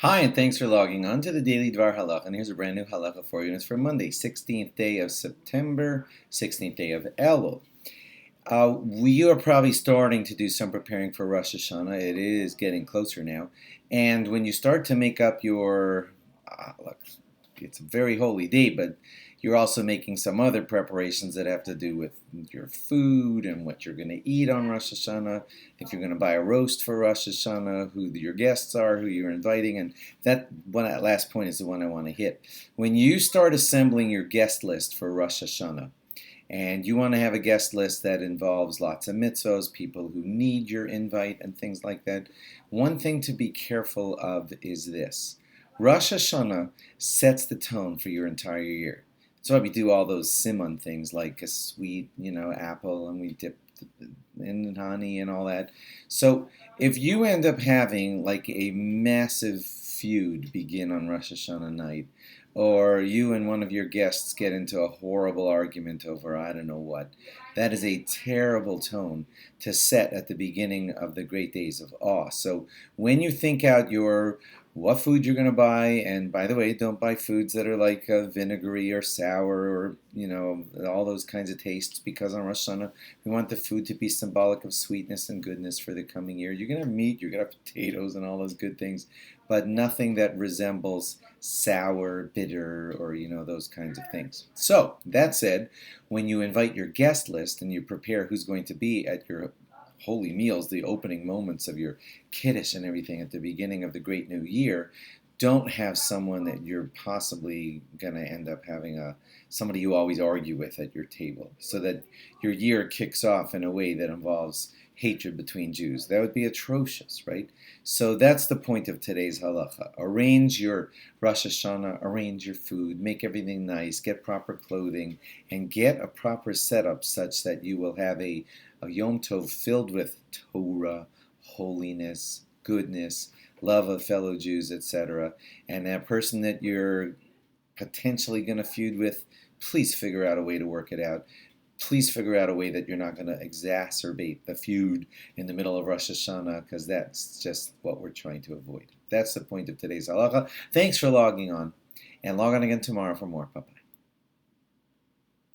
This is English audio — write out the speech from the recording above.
Hi, and thanks for logging on to the Daily DVAR Halacha. And here's a brand new halacha for you. And it's for Monday, 16th day of September, 16th day of Elul. We are probably starting to do some preparing for Rosh Hashanah. It is getting closer now. And when you start to make up your, look, it's a very holy day, but you're also making some other preparations that have to do with your food and what you're going to eat on Rosh Hashanah. If you're going to buy a roast for Rosh Hashanah, who your guests are, who you're inviting, and that last point is the one I want to hit. When you start assembling your guest list for Rosh Hashanah, and you want to have a guest list that involves lots of mitzvos, people who need your invite, and things like that, one thing to be careful of is this. Rosh Hashanah sets the tone for your entire year. That's why we do all those simon things like a sweet, apple, and we dip in honey and all that. So if you end up having like a massive feud begin on Rosh Hashanah night, or you and one of your guests get into a horrible argument over I don't know what, that is a terrible tone to set at the beginning of the great days of awe. So when you think out what food you're going to buy, and by the way, don't buy foods that are like vinegary or sour or all those kinds of tastes, because on Rosh Hashanah we want the food to be symbolic of sweetness and goodness for the coming year. You're going to have meat, you're going to have potatoes and all those good things, but nothing that resembles sour, bitter, or those kinds of things. So that said, when you invite your guest list and you prepare who's going to be at your holy meals, the opening moments of your kiddush and everything at the beginning of the great new year, don't have someone that you're possibly going to end up having somebody you always argue with at your table, so that your year kicks off in a way that involves hatred between Jews. That would be atrocious, right? So that's the point of today's halacha. Arrange your Rosh Hashanah, arrange your food, make everything nice, get proper clothing, and get a proper setup such that you will have a Yom Tov filled with Torah, holiness, goodness, love of fellow Jews, etc. And that person that you're potentially going to feud with, please figure out a way to work it out. Please figure out a way that you're not going to exacerbate the feud in the middle of Rosh Hashanah, because that's just what we're trying to avoid. That's the point of today's halacha. Thanks for logging on, and log on again tomorrow for more. Bye-bye.